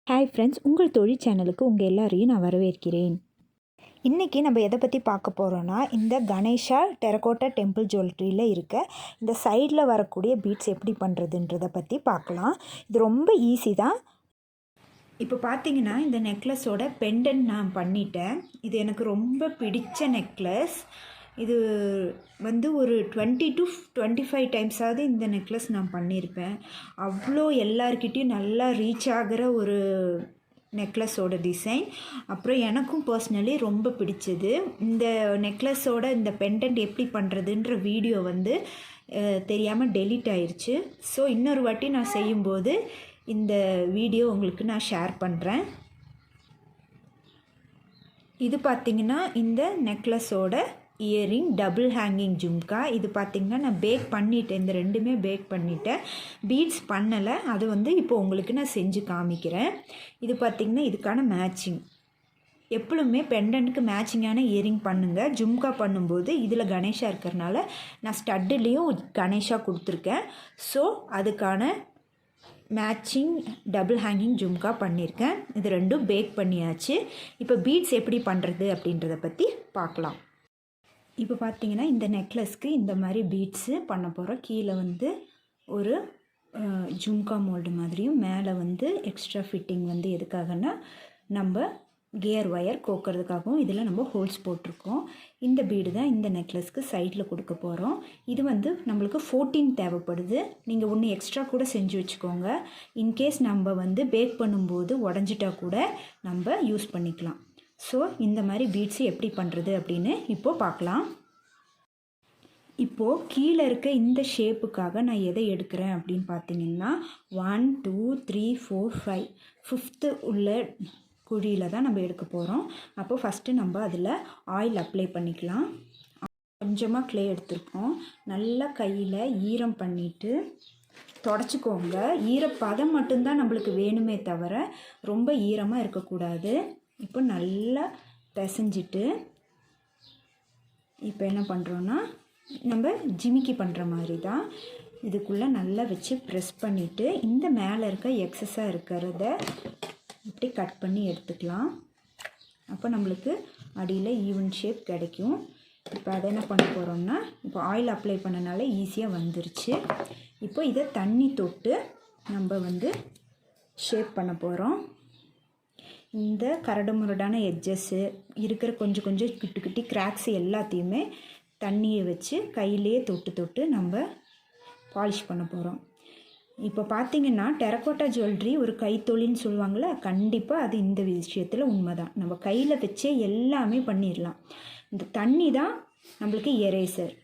Hi friends, உங்கள் தொழில் சேனலுக்கு உங்கள் எல்லாரையும் நான் வரவேற்கிறேன். இன்றைக்கி நம்ம எதை பற்றி பார்க்க போகிறோன்னா, இந்த கணேஷா டெரகோட்டா டெம்பிள் ஜுவல்லரியில் இருக்க இந்த சைடில் வரக்கூடிய பீட்ஸ் எப்படி பண்ணுறதுன்றதை பற்றி பார்க்கலாம். இது ரொம்ப ஈஸி தான். இப்போ பார்த்தீங்கன்னா, இந்த நெக்லஸோட பெண்டன்ட் நான் பண்ணிட்டேன். இது எனக்கு ரொம்ப பிடிச்ச நெக்லஸ். இது வந்து ஒரு 20 to 25 டைம்ஸாவது இந்த நெக்லஸ் நான் பண்ணியிருப்பேன். அவ்வளோ எல்லார்கிட்டையும் நல்லா ரீச் ஆகிற ஒரு நெக்லஸோட டிசைன். அப்புறம் எனக்கும் பர்சனலி ரொம்ப பிடிச்சது. இந்த நெக்லஸோட இந்த பெண்டன்ட் எப்படி பண்ணுறதுன்ற வீடியோ வந்து தெரியாமல் டெலீட் ஆயிடுச்சு. ஸோ இன்னொரு வாட்டி நான் செய்யும்போது இந்த வீடியோ உங்களுக்கு நான் ஷேர் பண்ணுறேன். இது பார்த்திங்கன்னா இந்த நெக்லஸோட இயரிங் டபுள் ஹேங்கிங் ஜும்கா. இது பார்த்திங்கன்னா நான் பேக் பண்ணிட்டேன். இந்த ரெண்டுமே பேக் பண்ணிட்டேன். பீட்ஸ் பண்ணலை. அது வந்து இப்போ உங்களுக்கு நான் செஞ்சு காமிக்கிறேன். இது பார்த்திங்கன்னா இதுக்கான மேட்சிங். எப்பொழுதுமே பெண்டன்ட்டுக்கு மேட்சிங்கான இயரிங் பண்ணுங்கள். ஜும்கா பண்ணும்போது இதில் கணேஷா இருக்கிறனால நான் ஸ்டட்டுலேயும் கணேஷா கொடுத்துருக்கேன். ஸோ அதுக்கான மேட்சிங் டபுள் ஹேங்கிங் ஜும்கா பண்ணியிருக்கேன். இது ரெண்டும் பேக் பண்ணியாச்சு. இப்போ பீட்ஸ் எப்படி பண்ணுறது அப்படின்றத பற்றி பார்க்கலாம். இப்போ பார்த்தீங்கன்னா இந்த நெக்லஸ்க்கு இந்த மாதிரி பீட்ஸு பண்ண போகிறோம். கீழே வந்து ஒரு ஜும்கா மோல்டு மாதிரியும், மேலே வந்து எக்ஸ்ட்ரா ஃபிட்டிங் வந்து எதுக்காகனா நம்ம கியர் ஒயர் கோக்கிறதுக்காகவும் இதில் நம்ம ஹோல்ஸ் போட்டிருக்கோம். இந்த பீடு தான் இந்த நெக்லஸ்க்கு சைடில் கொடுக்க போகிறோம். இது வந்து நம்மளுக்கு 14 தேவைப்படுது. நீங்கள் ஒன்று எக்ஸ்ட்ரா கூட செஞ்சு வச்சுக்கோங்க. இன்கேஸ் நம்ம வந்து பேக் பண்ணும்போது உடஞ்சிட்டா கூட நம்ம யூஸ் பண்ணிக்கலாம். ஸோ இந்த மாதிரி பீட்ஸு எப்படி பண்ணுறது அப்படின்னு இப்போது பார்க்கலாம். இப்போது கீழே இருக்க இந்த ஷேப்புக்காக நான் எதை எடுக்கிறேன் அப்படின்னு பார்த்தீங்கன்னா 1 2 3 4 5 5th உள்ள குழியில் தான் நம்ம எடுக்க போகிறோம். அப்போது ஃபஸ்ட்டு நம்ம அதில் ஆயில் அப்ளை பண்ணிக்கலாம். கொஞ்சமாக க்ளே எடுத்துருக்கோம். நல்லா கையில் ஈரம் பண்ணிவிட்டு தொடச்சிக்கோங்க. ஈரப்பதம் மட்டும்தான் நம்மளுக்கு வேணுமே தவிர ரொம்ப ஈரமாக இருக்கக்கூடாது. இப்போ நல்லா பிசைஞ்சிட்டு இப்போ என்ன பண்ணுறோன்னா, நம்ம ஜிமிக்கி பண்ணுற மாதிரி தான் இதுக்குள்ளே நல்லா வச்சு ப்ரெஸ் பண்ணிவிட்டு இந்த மேலே இருக்க எக்ஸஸாக இருக்கிறத இப்படி கட் பண்ணி எடுத்துக்கலாம். அப்போ நம்மளுக்கு அடியில் ஈவன் ஷேப் கிடைக்கும். இப்போ அதை என்ன பண்ண போகிறோம்னா, இப்போ ஆயில் அப்ளை பண்ணனால ஈஸியாக வந்துருச்சு. இப்போ இதை தண்ணி தொட்டு நம்ம வந்து ஷேப் பண்ண போகிறோம். இந்த கரடு முரடான எட்ஜஸ்ஸு இருக்கிற கொஞ்சம் கொஞ்சம் குட்டி குட்டி கிராக்ஸ் எல்லாத்தையுமே தண்ணியை வச்சு கையிலேயே தொட்டு தொட்டு நம்ம பாலிஷ் பண்ண போகிறோம். இப்போ பார்த்திங்கன்னா டெரகோட்டா ஜுவல்லரி ஒரு கைத்தொழில்னு சொல்லுவாங்களே, கண்டிப்பாக அது இந்த விஷயத்தில் உண்மை தான். நம்ம கையில் வச்சே எல்லாமே பண்ணிடலாம். இந்த தண்ணி தான் நம்மளுக்கு எரேசர்.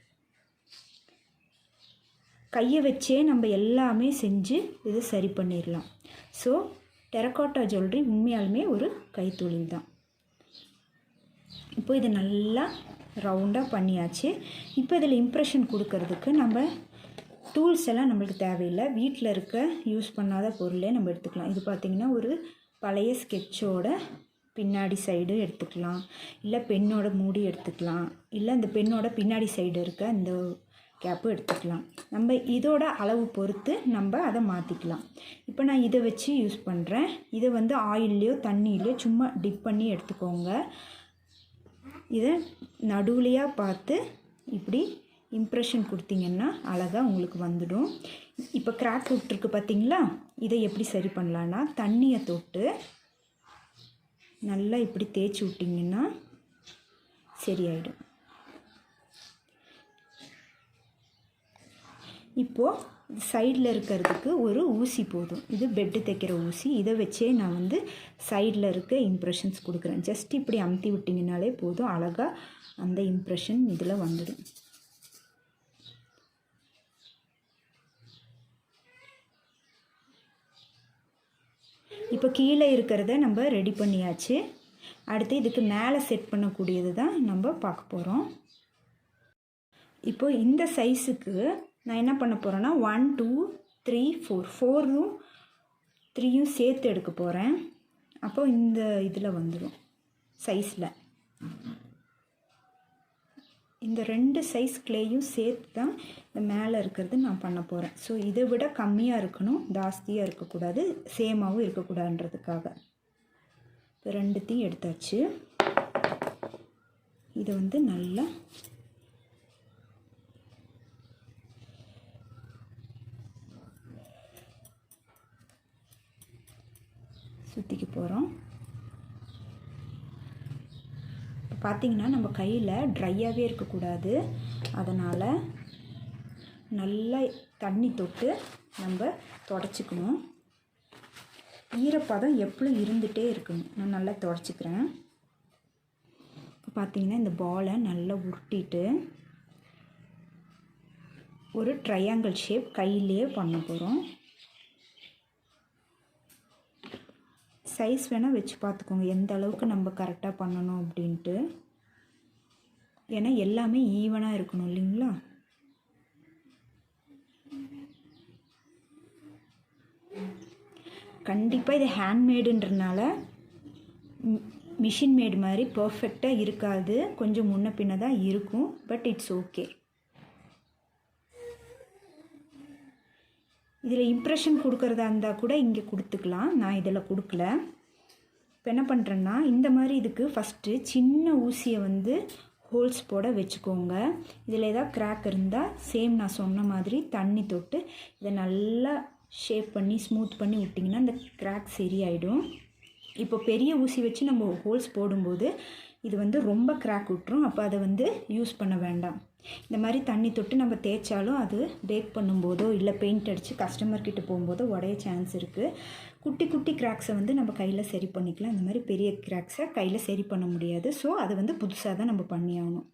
கையை வச்சே நம்ம எல்லாமே செஞ்சு இது சரி பண்ணிடலாம். ஸோ டெரகோட்டா ஜுவல்லரி உண்மையாலுமே ஒரு கைத்தொழில் தான். இப்போ இது நல்லா ரவுண்டாக பண்ணியாச்சு. இப்போ இதில் இம்ப்ரெஷன் கொடுக்கறதுக்கு நம்ம டூல்ஸ் எல்லாம் நம்மளுக்கு தேவையில்லை. வீட்டில் இருக்க யூஸ் பண்ணாத பொருளே நம்ம எடுத்துக்கலாம். இது பார்த்திங்கன்னா ஒரு பழைய ஸ்கெட்சோட பின்னாடி சைடு எடுத்துக்கலாம், இல்லை பெண்ணோட மூடி எடுத்துக்கலாம், இல்லை இந்த பெண்ணோட பின்னாடி சைடு இருக்க இந்த கேப்பு எடுத்துக்கலாம். நம்ம இதோட அளவு பொறுத்து நம்ம அதை மாற்றிக்கலாம். இப்போ நான் இதை வச்சு யூஸ் பண்ணுறேன். இதை வந்து ஆயில்லையோ தண்ணியிலையோ சும்மா டிப் பண்ணி எடுத்துக்கோங்க. இதை நடுவுலையாக பார்த்து இப்படி இம்ப்ரெஷன் கொடுத்தீங்கன்னா அழகாக உங்களுக்கு வந்துடும். இப்போ கிராக் விட்டுருக்கு பார்த்திங்களா, இதை எப்படி சரி பண்ணலான்னா, தண்ணியை தொட்டு நல்லா இப்படி தேய்ச்சி விட்டிங்கன்னா சரியாயிடும். இப்போது சைடில் இருக்கிறதுக்கு ஒரு ஊசி போதும். இது பெட்டு தைக்கிற ஊசி. இதை வச்சே நான் வந்து சைடில் இருக்க இம்ப்ரெஷன்ஸ் கொடுக்குறேன். ஜஸ்ட் இப்படி அமுத்தி விட்டிங்கனாலே போதும், அழகாக அந்த இம்ப்ரெஷன் இதில் வந்துடும். இப்போ கீழே இருக்கிறத நம்ம ரெடி பண்ணியாச்சு. அடுத்து இதுக்கு மேலே செட் பண்ணக்கூடியது தான் நம்ம பார்க்க போகிறோம். இப்போ இந்த சைஸுக்கு நான் என்ன பண்ண போகிறேன்னா 1 2 3 4 4ம் 3யும் சேர்த்து எடுக்க போகிறேன். அப்போ இந்த இதில் வந்துடும் சைஸில். இந்த 2 சைஸ் கிளேயும் சேர்த்து தான் இந்த மேலே இருக்கிறது நான் பண்ண போகிறேன். ஸோ இதை விட கம்மியாக இருக்கணும், ஜாஸ்தியாக இருக்கக்கூடாது, சேமாகவும் இருக்கக்கூடாதுன்றதுக்காக. இப்போ 2த்தையும் எடுத்தாச்சு. இதை வந்து நல்லா சுற்றிக்க போகிறோம். இப்போ பார்த்திங்கன்னா நம்ம கையில் ட்ரையாகவே இருக்கக்கூடாது, அதனால் நல்லா தண்ணி தொட்டு நம்ம தொடச்சிக்கணும். ஈரப்பதம் எப்பளும் இருந்துகிட்டே இருக்கணும். நான் நல்லா தொடச்சிக்கிறேன். இப்போ பார்த்திங்கன்னா இந்த பாலை நல்லா உருட்டிட்டு ஒரு ட்ரையாங்கிள் ஷேப் கையிலேயே பண்ண போகிறோம். சைஸ் வேணால் வச்சு பார்த்துக்கோங்க எந்த அளவுக்கு நம்ம கரெக்டாக பண்ணணும் அப்படின்ட்டு. ஏன்னா எல்லாமே ஈவனாக இருக்கணும் இல்லைங்களா. கண்டிப்பாக இது ஹேண்ட்மேடுன்றனால மிஷின் மேடு மாதிரி பர்ஃபெக்டாக இருக்காது, கொஞ்சம் முன்ன பின்ன தான் இருக்கும். But it's okay. இதில் இம்ப்ரெஷன் கொடுக்குறதா இருந்தால் கூட இங்கே கொடுத்துக்கலாம், நான் இதில் கொடுக்கல. இப்போ என்ன பண்ணுறேன்னா இந்த மாதிரி இதுக்கு ஃபஸ்ட்டு சின்ன ஊசியை வந்து ஹோல்ஸ் போட வச்சுக்கோங்க. இதில் ஏதாவது கிராக் இருந்தால் சேம் நான் சொன்ன மாதிரி தண்ணி தொட்டு இதை நல்லா ஷேப் பண்ணி ஸ்மூத் பண்ணி விட்டிங்கன்னா இந்த கிராக் சரியாயிடும். இப்போ பெரிய ஊசி வச்சு நம்ம ஹோல்ஸ் போடும்போது இது வந்து ரொம்ப கிராக் விட்டுரும், அப்போ அதை வந்து யூஸ் பண்ண வேண்டாம். இந்த மாதிரி தண்ணி தொட்டு நம்ம தேய்ச்சாலும் அது பேக் பண்ணும்போதோ இல்லை பெயிண்ட் அடித்து கஸ்டமர்கிட்ட போகும்போதோ உடைய சான்ஸ் இருக்குது. குட்டி குட்டி கிராக்ஸை வந்து நம்ம கையில் சரி பண்ணிக்கலாம், இந்த மாதிரி பெரிய கிராக்ஸை கையில் சரி பண்ண முடியாது. ஸோ அதை வந்து புதுசாக தான் நம்ம பண்ணி ஆகணும்.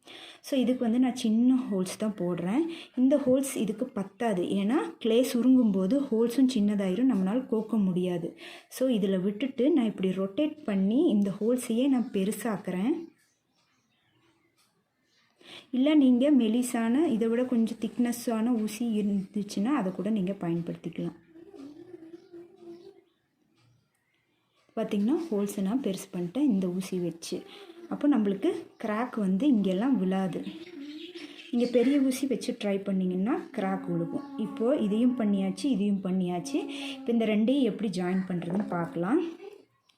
ஸோ இதுக்கு வந்து நான் சின்ன ஹோல்ஸ் தான் போடுறேன். இந்த ஹோல்ஸ் இதுக்கு பத்தாது, ஏன்னா கிளே சுருங்கும்போது ஹோல்ஸும் சின்னதாயிரும், நம்மளால் கோக்க முடியாது. ஸோ இதில் விட்டுட்டு நான் இப்படி ரொட்டேட் பண்ணி இந்த ஹோல்ஸையே நான் பெருசாக்குறேன். இல்லை நீங்கள் மெலிசான இதை விட கொஞ்சம் திக்னஸ்ஸான ஊசி இருந்துச்சுன்னா அதை கூட நீங்கள் பயன்படுத்திக்கலாம். பார்த்திங்கன்னா ஹோல்ஸை நான் பெருசு பண்ணிட்டேன் இந்த ஊசி வச்சு. அப்போ நம்மளுக்கு கிராக் வந்து இங்கெல்லாம் விழாது. நீங்கள் பெரிய ஊசி வச்சு ட்ரை பண்ணிங்கன்னா கிராக் விழுகும். இப்போது இதையும் பண்ணியாச்சு, இதையும் பண்ணியாச்சு. இப்போ இந்த ரெண்டையும் எப்படி ஜாயின் பண்ணுறதுன்னு பார்க்கலாம்.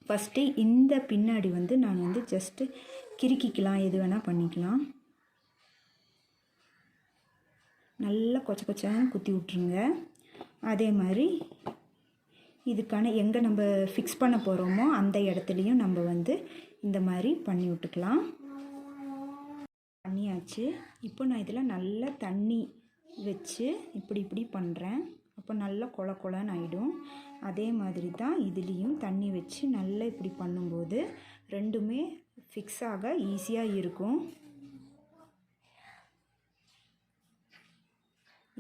ஃபஸ்ட்டு இந்த பின்னாடி வந்து நான் வந்து ஜஸ்ட்டு கிறுக்கிக்கலாம், எது வேணால் பண்ணிக்கலாம். நல்லா கொச்ச கொச்சான குத்தி விட்ருங்க. அதே மாதிரி இதுக்கான எங்கே நம்ம ஃபிக்ஸ் பண்ண போகிறோமோ அந்த இடத்துலையும் நம்ம வந்து இந்த மாதிரி பண்ணி விட்டுக்கலாம். பண்ணியாச்சு. இப்போ நான் இதில் நல்லா தண்ணி வச்சு இப்படி பண்ணுறேன். அப்போ நல்லா கொல கொலன்னு ஆகிடும். அதே மாதிரி தான் இதுலேயும் தண்ணி வச்சு நல்லா இப்படி பண்ணும்போது ரெண்டுமே ஃபிக்ஸ் ஆக ஈஸியாக இருக்கும்.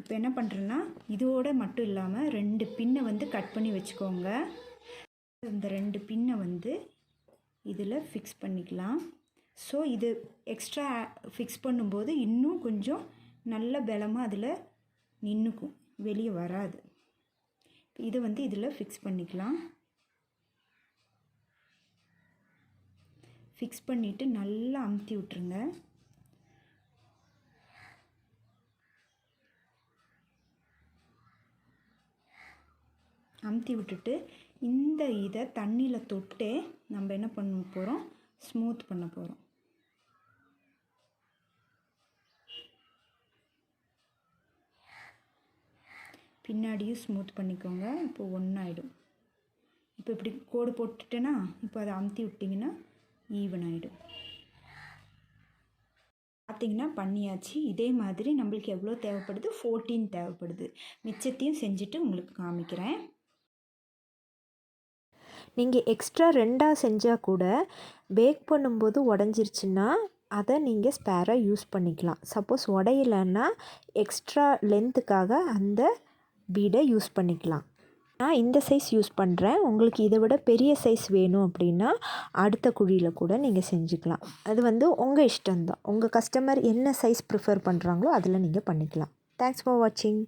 இப்போ என்ன பண்ணுறேன்னா இதோடு மட்டும் இல்லாமல் 2 பின்னை வந்து கட் பண்ணி வச்சுக்கோங்க. இந்த 2 பின்னை வந்து இதில் ஃபிக்ஸ் பண்ணிக்கலாம். ஸோ இது எக்ஸ்ட்ரா ஃபிக்ஸ் பண்ணும்போது இன்னும் கொஞ்சம் நல்ல பலமாக அதில் நின்றுக்கும், வெளியே வராது. இதை வந்து இதில் ஃபிக்ஸ் பண்ணிக்கலாம். ஃபிக்ஸ் பண்ணிவிட்டு நல்லா அமுத்தி விட்டுருங்க. அமுத்தி விட்டுட்டு இந்த இதை தண்ணியில் தொட்டே நம்ம என்ன பண்ண போகிறோம், ஸ்மூத் பண்ண போகிறோம். பின்னாடியும் ஸ்மூத் பண்ணிக்கோங்க. இப்போ ஒன்றாயிடும். இப்போ இப்படி கோடு போட்டுட்டேன்னா இப்போ அதை அமுத்தி விட்டிங்கன்னா ஈவன் ஆகிடும். பார்த்திங்கன்னா பண்ணியாச்சு. இதே மாதிரி நம்மளுக்கு எவ்வளோ தேவைப்படுது, 14 தேவைப்படுது. மிச்சத்தையும் செஞ்சுட்டு உங்களுக்கு காமிக்கிறேன். நீங்கள் எக்ஸ்ட்ரா 2ஆக செஞ்சால் கூட பேக் பண்ணும்போது உடஞ்சிருச்சுன்னா அதை நீங்கள் ஸ்பேராக யூஸ் பண்ணிக்கலாம். சப்போஸ் உடையலைன்னா எக்ஸ்ட்ரா லென்த்துக்காக அந்த பீடை யூஸ் பண்ணிக்கலாம். நான் இந்த சைஸ் யூஸ் பண்ணுறேன். உங்களுக்கு இதை விட பெரிய சைஸ் வேணும் அப்படின்னா அடுத்த குழியில் கூட நீங்கள் செஞ்சுக்கலாம். அது வந்து உங்கள் இஷ்டம்தான். உங்கள் கஸ்டமர் என்ன சைஸ் ப்ரிஃபர் பண்ணுறாங்களோ அதில் நீங்கள் பண்ணிக்கலாம். தேங்க்ஸ் ஃபார் வாட்சிங்.